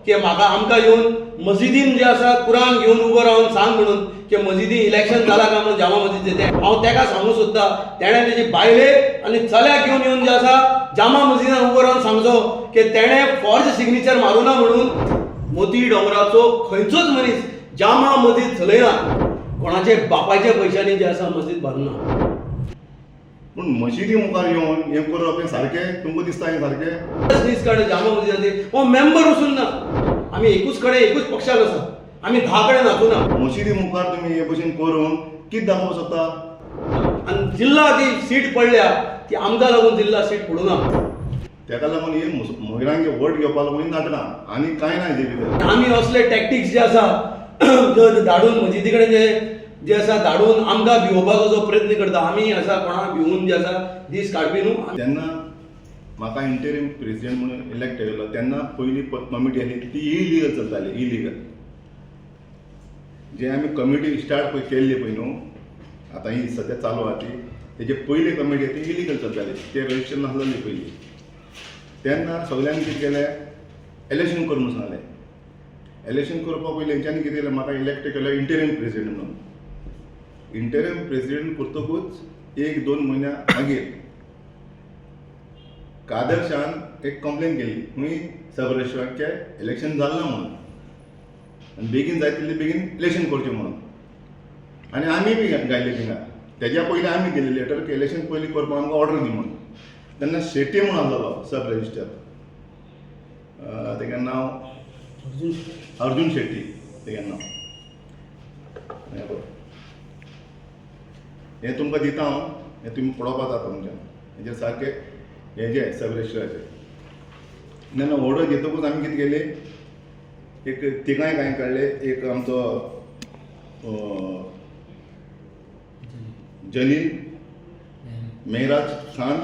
की म्हाका आमकां येवन मस्जिदीन जे आसा कुरान घेवन उबो रावन सांग म्हणून की मस्जिदी इलेक्शन जाला काय म्हणून जामा मस्जिदीचे ते हांव तेका सांगूं सोदतां. तेणें तेजी बायले आनी चल्याक घेवन येवन जे आसा जामा मस्जिदान उबो रावन सांगचो की तेणें फॉर्ज सिग्नेचर मारूं ना म्हणून. मोती डोंगराचो खंयचोच मनीस जामा मस्जिद चलयना, कोणाचे बापायच्या पयशांनी जे आसा मस्जिद बांदना. पूण मशिदी मुखार येवन हें करप हें सारकें तुमकां दिसता हें सारकें? दीस कडेन जामा मस्जिदाचे हो मेंबर वचून ना. आमी एकूच कडेन एकूच पक्षाक आसा, आमी 10 कडेन नाचूना. मशिदी मुखार तुमी हे भशेन करून कितें दाखोवंक सोदता? आनी जिल्ला जी सीट पडल्या ती आमकां लागून जिल्ला सीट पडूना. तेका लागून हे महिलांचे वोट घेवपा लागून नाटकां आनी कांय ना हेजे भितर. आमी असले टॅक्टिक्स जे आसा धाडून मस्जिदी कडेन जे आसा धाडून आमकां भिवपाचो जो प्रयत्न करता, आमी आसा कोणाक भिवून जे आसा दीस काडपी न्हू. तेन्ना म्हाका इंटरीम प्रेसिडेंट म्हणून इलेक्ट केलेलो तेन्ना पयली कमिटी आसली ती इलिगल चलताली. इलिगल जे आमी कमिटी स्टार्ट पळय केल्ली पळय न्हू, आतां ही सद्या चालू आहा ती, तेजे पयली कमिटी ती इलिगल चलताली, ते रजिस्टर नासलेली पयली. तेन्ना सगळ्यांनी कितें केलें, इलेक्शन कर म्हणून सांगलें. इलेक्शन करपा पयलीं हेंच्यांनी कितें केलें, म्हाका इलेक्ट केलो इंटरीम प्रेसिडेंट म्हणून. इंटरीम प्रेसिडेंट करतकूच 1-2 म्हयन्या मागीर कादरशान एक कंप्लेन केली खंय सब रजिस्ट्रारचें इलेक्शन जालें ना म्हणून, आनी बेगीन जाय तितलें बेगीन इलेक्शन करचें म्हणून. आनी आमी बी गायले थिंगा. तेज्या पयलीं आमी दिलें लेटर की इलेक्शन पयलीं करपाक आमकां ऑर्डर दी म्हणून. तेन्ना शेट्टी म्हणून आसलेलो सब रजिस्टर, तेगेलें नांव अर्जुन शेट्टी तेगेलें नांव. हें तुमकां दिता हांव, हें तुमी पळोवपा जाता तुमच्यान. हेजेर सारकें हेजें सब रजिस्टराचें. तेन्ना ऑर्डर घेतकूच आमी कितें केलें, एक तिगांय कांय काडले. एक आमचो जलील, मेहराज खान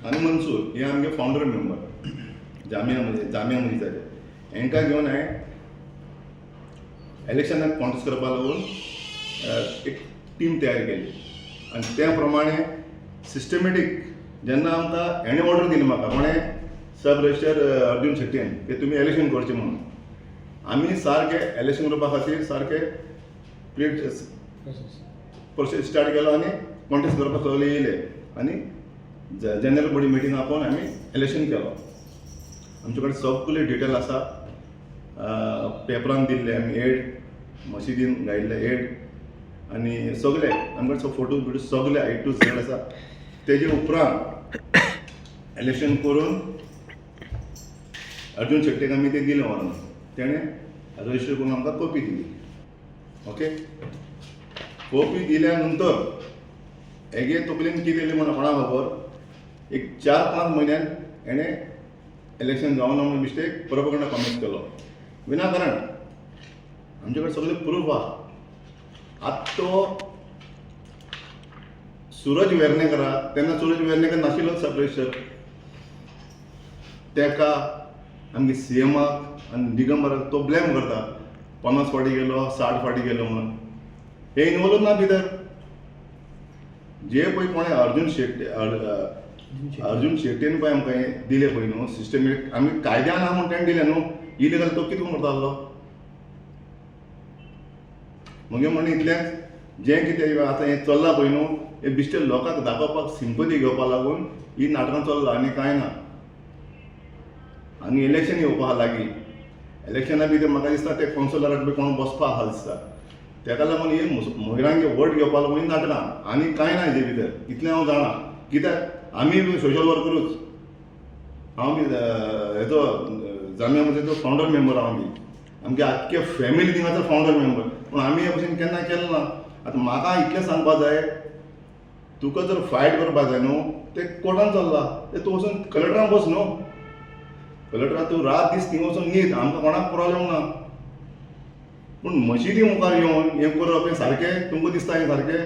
आनी मनसूर हे आमगे फावंडर मेंबर जामिया मस्जिदाचे. हेंकां घेवन हांवें इलेक्शनाक कॉन्टेस्ट करपा लागून एक टीम तयार केली. आनी त्या प्रमाणे सिस्टमॅटीक जेन्ना आमकां हेणें ऑर्डर दिली म्हाका कोणें, सब रजिस्टर अर्जुन शेट्टीन, की तुमी इलेक्शन करचें म्हणून, आमी सारके इलेक्शन करपा खातीर सारके प्रोसेस स्टार्ट केलो आनी कॉन्टेस्ट करपाक सगळे येयले. आनी जनरल बॉडी मिटींग आपोवन आमी इलेक्शन केलो. आमचे कडेन सगळे डिटेल आसा, पेपरान दिल्ले आमी एड, मशिदीन घायल्ले एड, आनी सगळे आमचे कडेन फोटो बिटो सगळे A to Z आसा. तेजे उपरांत इलेक्शन करून अर्जुन शेट्टीक आमी ते दिलें व्हरून तेणें रजिस्टर करून आमकां कॉपी दिली. ओके, कॉपी दिल्या नंतर हेगे तकलेन कितें येयलें म्हणून कोणा खबर, एक 4-5 म्हयन्यान हेणें इलेक्शन जावना म्हणून मिस्टेक प्रोपगंडा कॉमेंट केलो विनाकारण. आमचे कडेन सगळे प्रूफ आहा. आतां तो सूरज वेर्णेकर आहा, तेन्ना सूरज वेर्णेकर नाशिल्लो सब रजिस्टर. तेका आमगे CMाक आनी दिगंबराक तो ब्लेम करता, 50 फावटी गेलो, 60 फावटी गेलो म्हणून. हे इनवॉल्व ना भितर. जे पळय कोणें अर्जुन शेट्टीन पळय आमकां हें दिलें पळय न्हू सिस्टमॅटीक, आमी कायद्यान आहा म्हूण तेणें दिलें न्हू. इलिगल तो कितें करता आसलो. म्हगे म्हणणें इतलेंच, जें कितें आतां हें चल्लां पळय न्हू, हे बिश्टे लोकांक दाखोवपाक सिंपथी घेवपा लागून ही नाटकां चल्लां आनी कांय ना. आनी इलेक्शन येवपा आहा लागीं. इलेक्शना भितर म्हाका दिसता ते कावन्सिलराक बी कोण बसपा आहा दिसता. तेका लागून ही महिलांचे वोट घेवपा लागून ही नाटकां आनी कांय ना हेजे भितर. इतलें हांव जाणा. कित्याक आमी बी सोशल वर्करूच. हांव बी हेजो जामिया मस्जिदाचो फावंडर मेंबर हांव बी. आमगे आख्खे फॅमिली थिंगाचो फावंडर मेंबर. पूण आमी हे भशेन केन्ना केलें ना. आतां म्हाका इतलें सांगपा जाय, तुका जर फायट करपा जाय न्हू, ते कोर्टान चल्ला, ते तूं वचून कलेक्टरान बस न्हू. कलेक्टरान तूं रात दीस थिंगा वचून न्हीद, आमकां कोणाक प्रॉब्लेम ना. पूण मशिदी मुखार येवन हें करप हें सारकें तुमकां दिसता हें सारकें?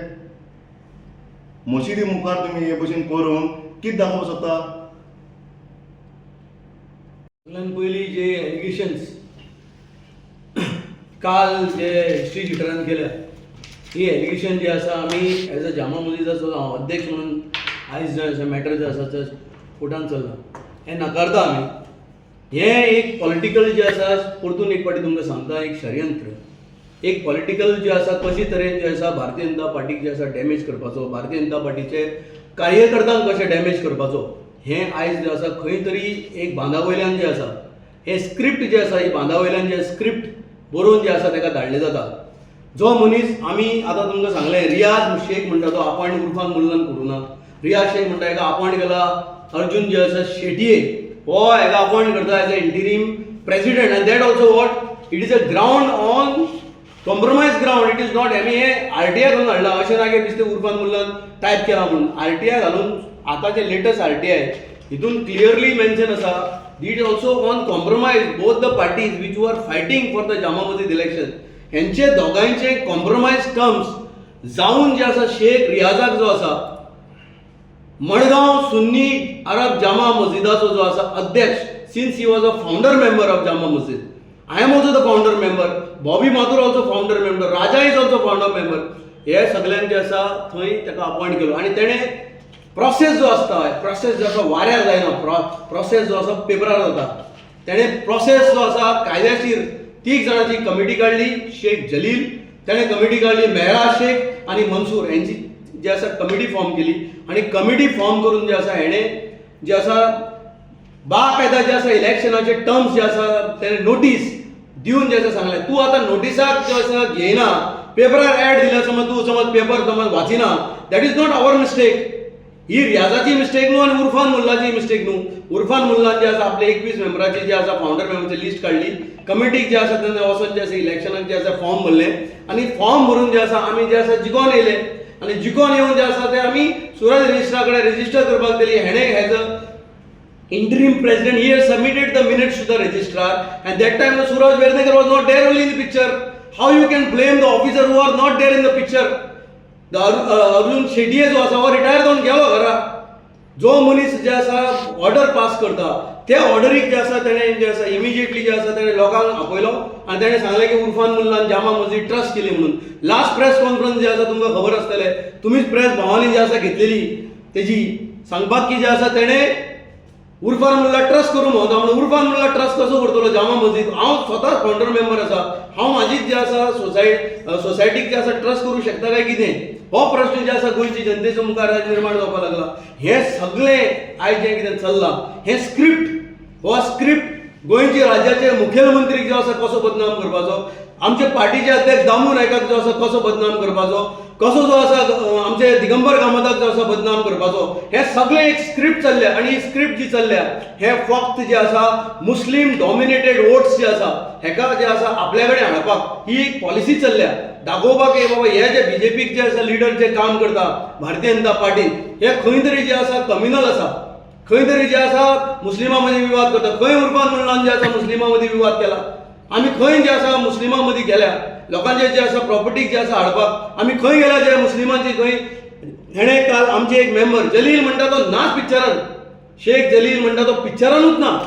मशिदी मुखार तुमी हे भशेन करून कितें दाखोवंक सोदता? पयलीं जे एलिगेशन्स काल जे हिस्ट्री शिटरान केल्या, ही एलिगेशन जे आसा आमी एज अ जामा मस्जिदाचो हांव अध्यक्ष म्हणून आयज जे आसा मॅटर जे आसा ते कोर्टान चल्ला, हें नाकारता आमी. हें एक पॉलिटिकल जें आसा, परतून एक फावटी तुमकां सांगता, एक षडयंत्र, एक पॉलिटिकल जें आसा, कशे तरेन जें आसा भारतीय जनता पार्टीक जें आसा डॅमेज करपाचो, भारतीय जनता पार्टीचे कार्यकर्त्यांक कशें डॅमेज करपाचो, हें आयज जें आसा खंय तरी एक बांदावयल्यान जें आसा, हें स्क्रिप्ट जें आसा, ही बांदावयल्यान जें स्क्रिप्ट बरोवन जें आसा ताका धाडलें जाता. जो मनीस आमी आतां तुमकां सांगलें, रियाज शेख म्हणटा तो अपॉयंट उर्फान मुल्लान करूं ना. रियाज शेख म्हणटा हेका अपॉयंट केला अर्जुन जे आसा शेटये, हो हेका अपॉयंट करता as a interim president. And that also what, it is a ground on compromise ground. It is not हे आरटीआय घालून हाडला अशें ना की दिसते उर्फान मुल्लान टायप केला म्हणून. आरटीआय घालून आतांचे लेटस्ट आरटीआय हितून क्लियरली मेन्शन आसा, it also on compromise both the parties which वर fighting for the Jama Masjid election. हेंचे दोगांयचे कॉम्प्रोमायज टर्म्स जावन जे आसा शेख रियाजाक जो आसा मडगांव सुन्नी अरब जामा मस्जिदाचो जो आसा अध्यक्ष, since he was a founder member of Jama Masjid. I am also the founder member, Bobby Mathur also founder member, Raja is also founder member. हे सगळ्यांक जे आसा थंय ताका अपॉयंट केलो. आनी तेणें प्रोसेस जो आसता, प्रोसेस जो आसा वाऱ्यार जायना, प्रोसेस जो आसा पेपरार जाता. तेणें प्रोसेस जो आसा कायद्याशीर 3 जाणांची कमिटी काडली. शेख जलील, तेणें कमिटी काडली मेहराज शेख आनी मंसूर यांची जी आसा कमिटी फॉर्म केली. आनी कमिटी फॉर्म करून जे आसा हेणें जे आसा बाकायदा जे आसा इलेक्शनाचे टर्म्स जे आसा तेणें नोटीस दिवन जे आसा सांगलें, तूं आतां नोटिसाक जे आसा घेयना, पेपरार ऍड दिल्या समज, तूं समज पेपर समज वाचिना, that is not our mistake. ही रियाजाची मिस्टेक न्हू आनी उर्फान मुल्लाची मिस्टेक न्हू. उर्फान मुल्लान जे आसा आपले 21 मेंबराची जे आसा फाउंडर मेंबरची लिस्ट काडली. कमिटीक जे आसा तेन्ना वचून जे आसा इलेक्शनाक जे आसा फॉर्म भरले आनी फॉर्म भरून जे आसा आमी जे आसा जिखोन येयले. आनी जिखोन येवन जे आसा ते आमी सुरज रजिस्ट्रा कडेन रजिस्टर करपाक दिली. हेणें has a interim president, he has submitted the minutes to the registrar, and that time Suraj Verdekar was not there only in the picture. How you can blame the officer who are not there in the picture? The Arjun Shetty जो आसा हो retire जावन गेलो घरा. जो मनीस जे आसा ऑर्डर पास करता त्या ऑर्डरीक जे आसा तेणें जे आसा इमिजिएटली जे आसा तेणें लोकांक आपयलो आनी तेणें सांगलें की उर्फान मुल्लान जामा मस्जिद ट्रस्ट केली म्हणून. लास्ट प्रेस कॉन्फरन्स जे आसा तुमकां खबर आसतलें, तुमीच प्रेस भावांनी जे आसा घेतलेली, तेजी सांगपाक की जे आसा तेणें उर्फान मुल्ला ट्रस्ट करूं म्हणटा म्हणून. उर्फान मुल्ला ट्रस्ट कसो करतलो जामा मस्जिद? हांव स्वता फाउंडर मेंबर आसा, हांव म्हाजीच जे आसा सोसायटीक जे आसा ट्रस्ट करूं शकता काय कितें? हो प्रश्न जे आसा गोंयच्या जनतेच्या मुखार निर्माण जावपाक लागला. हे सगळें आयज जें कितें चल्लां, हें स्क्रिप्ट, हो स्क्रिप्ट गोंयचे राज्याचे मुखेलमंत्रीक जो आसा कसो बदनाम करपाचो, आमचे पार्टीचे अध्यक्ष दामू नायकाक जो आसा कसो बदनाम करपाचो, कसो जो आसा आमचे दिगंबर कामताक जो आसा बदनाम करपाचो, हे सगळें एक स्क्रिप्ट चल्ल्या. आनी ही स्क्रिप्ट जी चल्ल्या हे फक्त जे आसा मुस्लीम डॉमिनेटेड वोट्स जे आसा हेका जे आसा आपल्या कडेन हाडपाक ही एक पॉलिसी चल्ल्या. दाखोवपाक की बाबा हे जे बीजेपीक जे आसा लिडर जे काम करता भारतीय जनता पार्टीन, हे खंय तरी जे आसा कम्युनल आसा, खंय तरी जे आसा मुस्लिमां मदीं विवाद करता. खंय उर्फान मुल्लान जे आसा मुस्लिमां मदीं विवाद केला, आमी खंय जे आसा मुस्लिमां मदीं गेल्या, लोकांचे जे आसा प्रॉपर्टीक जे आसा हाडपाक आमी खंय गेल्या जे मुस्लिमांची खंय. हेणें काल आमचे एक मेंबर जलील म्हणटा तो नाच पिक्चरान, शेख जलील म्हणटा तो पिक्चरानूच ना.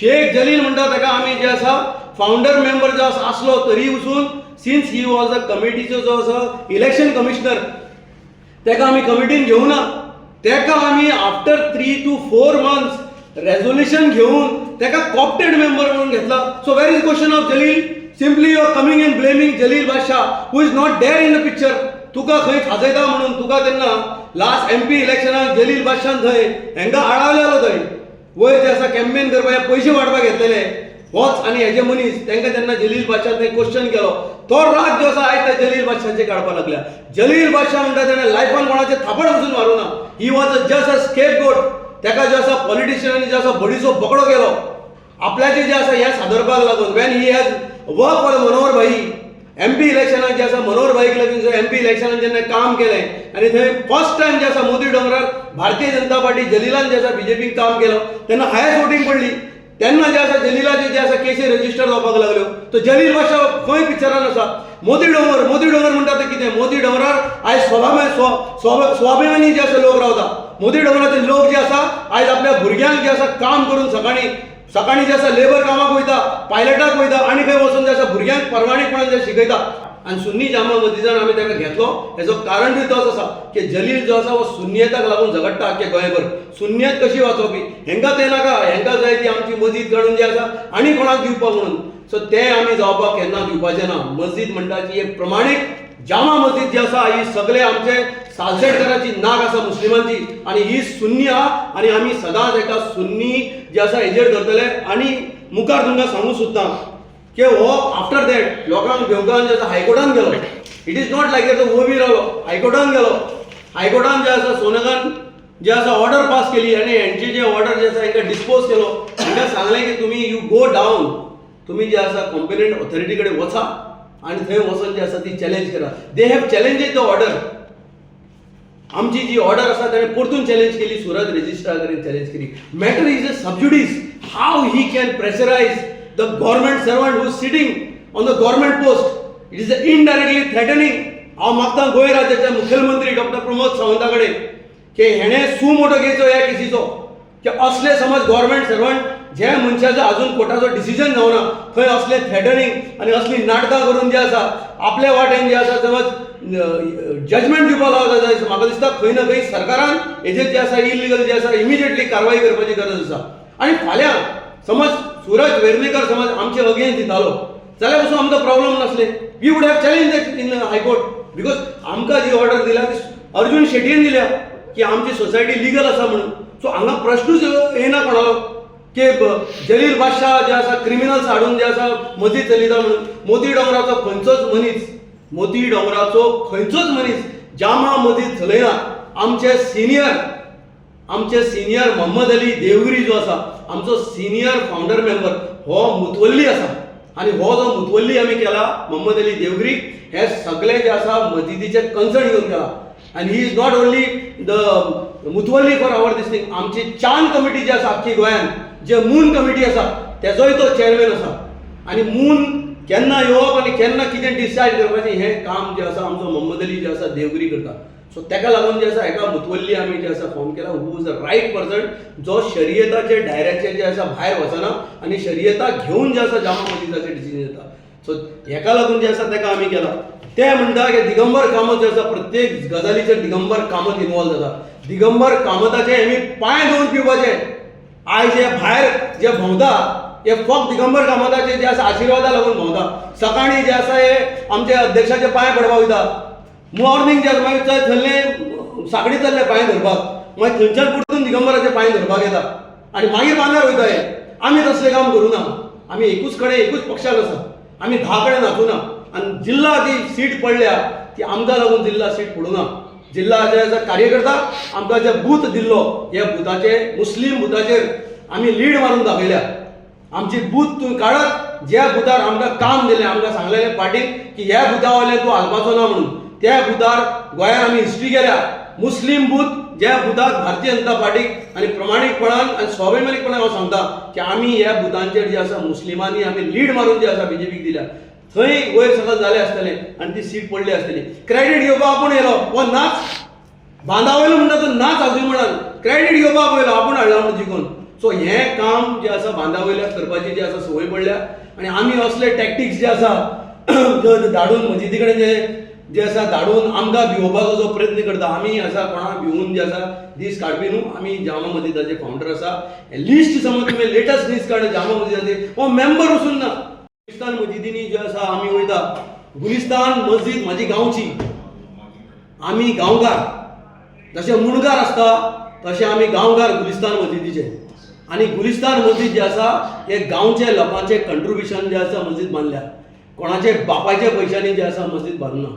शेख जलील म्हणटा ताका आमी जे आसा फाउंडर मेंबर जो आसलो तरी वचून, सिन्स ही वॉज अ कमिटीचो जो आसा इलेक्शन कमिशनर, ताका आमी कमिटीन घेवना. ताका आमी आफ्टर 3 to 4 months रेजोल्यूशन घेवन ताका कॉप्टेड मेंबर म्हणून घेतला. So where is question of Jalil? Simply you are coming and blaming Jalil Badshah who is not there in the picture. तुका खंय खाजयता म्हणून तुका तेन्ना लास्ट MP इलेक्शनाक जलील बादशाहन थंय हांकां आडावलेलो थंय वयर जे आसा कॅम्पेन करपाक पयशे वाडपाक घेतलेले होच आनी हेजे मनीस तांकां तेन्ना जलील बादशाहन थंय क्वेश्चन केलो. तो राग जो आसा आयज त्या जलील बादशाहाचे काडपाक लागल्या. जलील बादशाह म्हणटा तेणें लायफान कोणाचे थापड वचून मारूं ना. He was just a scapegoat. ताका जे आसा पॉलिटिशियनांनी जे आसा बडीचो बोकडो केलो आपल्याचे जे आसा हे सादरपाक लागून. When he has work for Manohar भाई MP इलेक्शनाक जे आसा मनोहर भाईक लागून MP इलेक्शनाक जेन्ना काम केलें आनी थंय फर्स्ट टायम जे आसा मोदी डोंगरार भारतीय जनता पार्टी जलीलान जे आसा बीजेपीक काम केलो तेन्ना हायस्ट वोटींग पडली. तेन्ना जे आसा जलीलाचे जे आसा केसी रजिस्टर जावपाक लागल्यो. तो जलील बादशाह खंय पिक्चरान आसा? मोदी डोंगर म्हणटा ते कितें? मोदी डोंगरार आयज स्वाभिमानी जे आसा लोक रावता. मोदी डोंगराचे लोक जे आसा आयज आपल्या भुरग्यांक जे आसा काम करून सकाळी जे आसा लेबर कामाक वयता, पायलटाक वयता आनी खंय वचून जे आसा भुरग्यांक परमाणीकपणान जे शिकयता. आनी सुन्नी जामा मस्जिदान आमी ताका घेतलो हेजो कारण बी तोच आसा की जलील जो आसा हो सुन्नियताक लागून झगडटा आख्खे गोंयभर. सुन्नियत कशी वाचोवपी हेंकां तें नाका, हेंकां जाय ती आमची मस्जिद काडून जी आसा आनी कोणाक दिवपाक म्हणून. सो तें आमी जावपाक केन्ना दिवपाचें ना. मस्जिद म्हणटा ती एक प्रमाणीक जामा मस्जिद जी आसा ही सगळे आमचे सालसेटकाराची नाक आसा मुस्लिमांची आनी ही सुन्नी आहा आनी आमी सदांच एका सुन्नी जे आसा हेजेर धरतले. आनी मुखार तुमकां सांगूं सोदतां की हो आफ्टर दॅट लोकांक घेवंक जे आसा हायकोर्टान गेलो. इट इज नॉट लायक तो उबी रावलो, हायकोर्टान गेलो. हायकोर्टान जे आसा सोनकान जे आसा ऑर्डर पास केली आनी हेंचे जे ऑर्डर जे आसा हेंकां डिस्पोज केलो. हेंकां सांगलें की तुमी यू गो डावन, तुमी जे आसा कॉम्पिटंट ऑथॉरिटी कडेन वचा आनी थंय वचून जी आसा ती चॅलेंज करा. They have challenged the order. आमची जी ऑर्डर आसा ताणें परतून चॅलेंज केली, सुरत रेजिस्ट्रार कडेन चॅलेंज केली. Matter is a sub judice. How he can pressurise the government servant who is sitting on the government post. It is indirectly threatening. हांव मागतां गोंय राज्याचे मुखेलमंत्री डॉक्टर प्रमोद सावंता कडेन की हेणें सुमोटो घेवचो ह्या केसीचो की असले समज गव्हर्मेंट सर्वंट जे मनशाचो अजून कोर्टाचो डिसिजन जावना थंय असले थ्रेटनिंग आनी असली नाटकां करून जे आसा आपल्या वाटेन जे आसा समज जजमेंट दिवपाक लागता जाय. म्हाका दिसता खंय ना खंय सरकारान हेजेर जे आसा इलिगल जे आसा इमिजिएटली कारवाई करपाची गरज आसा. आनी फाल्यां समज सूरज वेर्णेकर समज आमचे अगेन्स्ट दितालो जाल्यार पासून आमकां प्रॉब्लेम नासले. We would have challenge that in high court because आमकां जी ऑर्डर दिल्या ती अर्जुन शेट्टीन दिल्या की आमची सोसायटी लिगल आसा म्हणून. सो हांगा प्रश्नूच येना कोणालो की जलील बादशाह जे आसा क्रिमिनल्स हाडून जे आसा मस्जिद चलयता म्हणून. मोती डोंगराचो खंयचोच मनीस जामा मस्जिद चलयना. आमचे सिनियर मोहम्मद अली देवगिरी जो आसा आमचो सिनियर फाउंडर मेंबर हो मुतवल्ली आसा आनी हो जो मुतवल्ली आमी केला मोहम्मद अली देवगिरी हे सगळे जे आसा मस्जिदीचे कन्सर्न घेवन केला. आनी he is not only the मुतवल्ली फॉर आवर दिस थिंग. आमची चांद कमिटी जी आसा आख्खी गोंयान जे मून कमिटी आसा तेजोय तो चेअरमॅन आसा. आनी मून केन्ना येवप आनी केन्ना कितें डिसायड करपाचें हें काम जे आसा आमचो मोहम्मद अली जे आसा देवगिरी करता. सो तेका लागून जे आसा हेका मुतवल्ली आमी जे आसा फॉर्म केला who is the right person जो शर्यताचे दायऱ्याचे जे आसा भायर वचना आनी शर्यता घेवन जे आसा जामा मस्जिदाचेर डिसिजन येता. सो हेका लागून जे आसा तेका आमी केला. ते म्हणटा की दिगंबर कामत जे आसा प्रत्येक गजालीचेर दिगंबर कामत इनवॉल्व जाता. दिगंबर कामताचे आमी पांय धुवन पिवपाचे. आयज हे भायर जे भोंवता हे फक्त दिगंबर कामताचे जे आसा आशिर्वादा लागून भोंवता. सकाळी जे आसा हे आमचे अध्यक्षाचे पांय पडपाक वयता. मॉर्निंग जे मागीर थंय साकडी चल्ले पांय धरपाक मागीर थंयच्यान परतून दिगंबराचे पांय धरपाक येता आनी मागीर बांदार वयता हे. आमी तसलें काम करूना. आमी एकूच कडेन एकूच पक्षान आसा. आमी 10 कडेन नाचूना. आनी जिल्ला जी सीट पडल्या ती आमकां लागून जिल्ला सीट पडूना. जिल्ला जे आसा कार्यकर्ता आमकां जे बूथ दिल्लो हे बुथाचे मुस्लीम बुथाचेर आमी लीड मारून दाखयल्या. आमची बूथ तूं काडत ज्या बुथार आमकां काम दिलें आमकां सांगलेलें पार्टीन की ह्या बुथा वयले तूं हालपाचो ना म्हणून. त्या बुथार गोंयांत आमी हिस्ट्री केल्या. मुस्लीम बूथ ज्या बुथाक भारतीय जनता पार्टीक आनी प्रमाणीकपणान आनी स्वाभिमानीकपणान हांव सांगता की आमी ह्या बुथांचेर जे आसा मुस्लिमांनी आमी लीड मारून जे आसा बीजेपीक दिल्या. थंय वयर सकल जालें आसतलें आनी ती सीट पडली आसतली. क्रेडीट घेवपाक आपूण येयलो हो नाच बांदा वयलो म्हणटा तो नाच आजूय म्हणून क्रेडीट घेवपाक वयलो आपूण हाडला म्हणून जिखून. सो हें काम जे आसा बांदा वयल्या करपाची जी आसा संवय पडल्या आनी आमी असले टॅक्टिक्स जे आसा धाडून मस्जिदी कडेन जे आसा धाडून आमकां भिवपाचो जो प्रयत्न करता. आमी आसा कोणाक भिवून जे आसा दीस काडपी न्हू. आमी जामा मस्जिदाचे फाउंडर आसा. लिस्ट समज तुमी लेटस्ट दीस काड जामा मस्जिदाचे हो मेंबर वचून ना. गुलिस्तान मस्जिदीनी जे आसा आमी वयता. गुलिस्तान मस्जिद म्हाजी गांवची. आमी गांवकार जशे मुणकार आसता तशे आमी गांवकार गुलिस्तान मस्जिदीचे. आनी गुलिस्तान मस्जिद जे आसा हे गांवचे लोकांचे कंट्रिब्युशन जे आसा मस्जिद बांदल्या. कोणाचे बापायच्या पयशांनी जे आसा मस्जिद बांदना.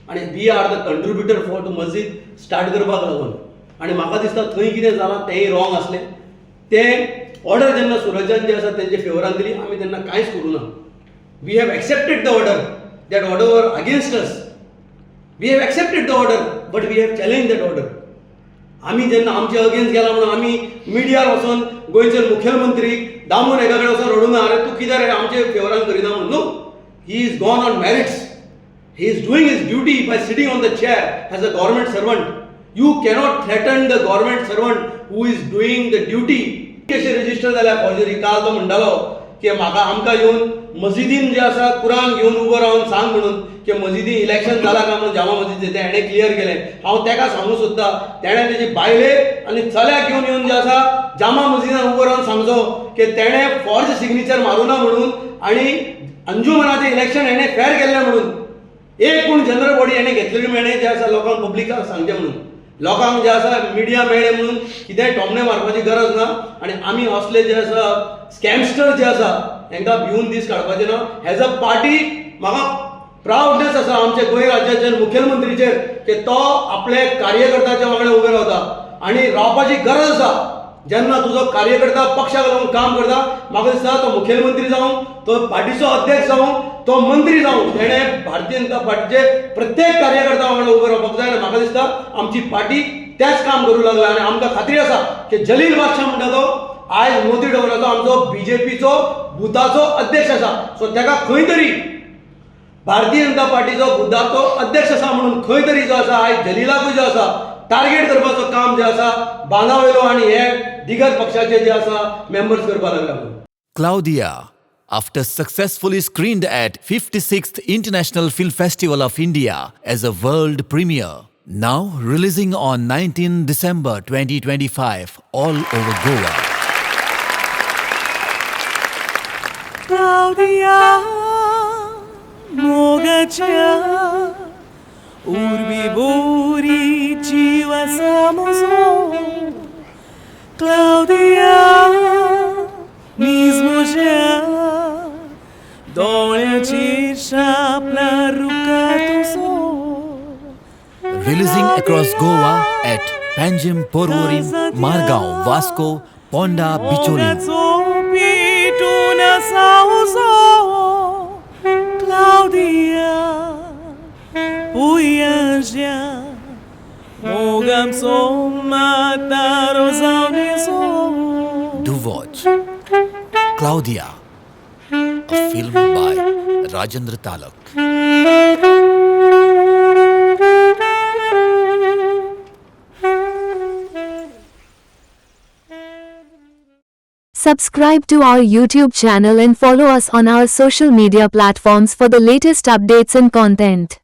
आनी we are the contributor for to मस्जिद स्टार्ट करपाक लागून. आनी म्हाका दिसता थंय कितें जालां तेंय रॉंग आसलें. तें ऑर्डर जेन्ना सुरजान जे आसा तेंचे फेवरान दिली आमी तेन्ना कांयच करूं ना. We have accepted the order. That order वर अगेन्स्ट अस. We have accepted the order but we have challenge that order. आमी जेन्ना आमचे अगेन्स्ट गेला म्हणून आमी मिडियार वचून गोंयचे मुखेलमंत्री दामोन एका कडेन वचून रडूंक ना अरे तूं कित्याक रे आमचे फेवरान करिना म्हणून. No, he is gone on merits. He is doing his duty by sitting on the chair as a government servant. You cannot threaten the government servant who is doing the duty. कशें register जाल्या forgery. काल तो म्हणटालो की म्हाका आमकां येवन मस्जिदीन जे आसा कुरान घेवन उबो रावन सांग म्हणून की मस्जिदी इलेक्शन जालां काय म्हणून जामा मस्जिदीचें तें हेणें क्लियर केलें. हांव तेका सांगूं सोदतां तेणें तेजी बायले आनी चल्याक घेवन येवन जे आसा जामा मस्जिदान उबो रावन सांगचो की तेणें फॉर्ज सिग्नेचर मारूना म्हणून आनी अंजुमनाचें इलेक्शन हेणें फेर केल्लें म्हणून. एक पूण जनरल बॉडी हेणें घेतलेली मेळ्ळें जे आसा लोकांक पब्लिकाक सांगचें म्हणून. लोकांक जे आसा मिडिया मेळ्ळे म्हणून कितेंय टोमणे मारपाची गरज ना आनी आमी असले जे आसा स्कॅमस्टर जे आसा हांकां भिवून दीस काडपाचे ना. एज अ पार्टी म्हाका प्राउडनेस आसा आमचे गोंय राज्याचे मुखेलमंत्रीचेर की तो आपले कार्यकर्त्याच्या वांगडा उबे रावता आनी रावपाची गरज आसा. जेन्ना तुजो कार्यकर्ता पक्षाक लागून काम करता म्हाका दिसता तो मुखेलमंत्री जावं तो पार्टीचो अध्यक्ष जावं तो मंत्री जावं तेणें भारतीय जनता पार्टीचे प्रत्येक कार्यकर्ता वांगडा उबे रावपाक जाय. आनी म्हाका दिसता आमची पार्टी तेंच काम करूं लागला आनी आमकां खात्री आसा की जलील बादशाह म्हणटा तो आयज मोती डोंगराचो आमचो बीजेपीचो बुथाचो अध्यक्ष आसा. सो तेका खंय तरी भारतीय जनता पार्टीचो बुथाचो अध्यक्ष आसा म्हणून खंय तरी जो आसा आयज जलीलाकूय जो आसा टार्गेट करपाचो काम जे आसा बांदावयलो आनी हे दिगर पक्षाचे जे आसा मेंबर्स करपाक लागला. Claudia, after successfully screened at 56th International Film Festival of India as a world premiere, now releasing on 19 December 2025 all over Goa. Claudia, mogacia, urbi buri dziwa samozo. Claudia, nizmožia, doleći šapla ruka tu so. Releasing across Goa at Panjim, Porvorim, Margao, Vasco, Ponda, Bicholim. Pitu na sauzo. Claudia, pujanžia, mogam so mataro zavneso. Do watch Claudia, a film by Rajendra Talak. Subscribe to our YouTube channel and follow us on our social media platforms for the latest updates and content.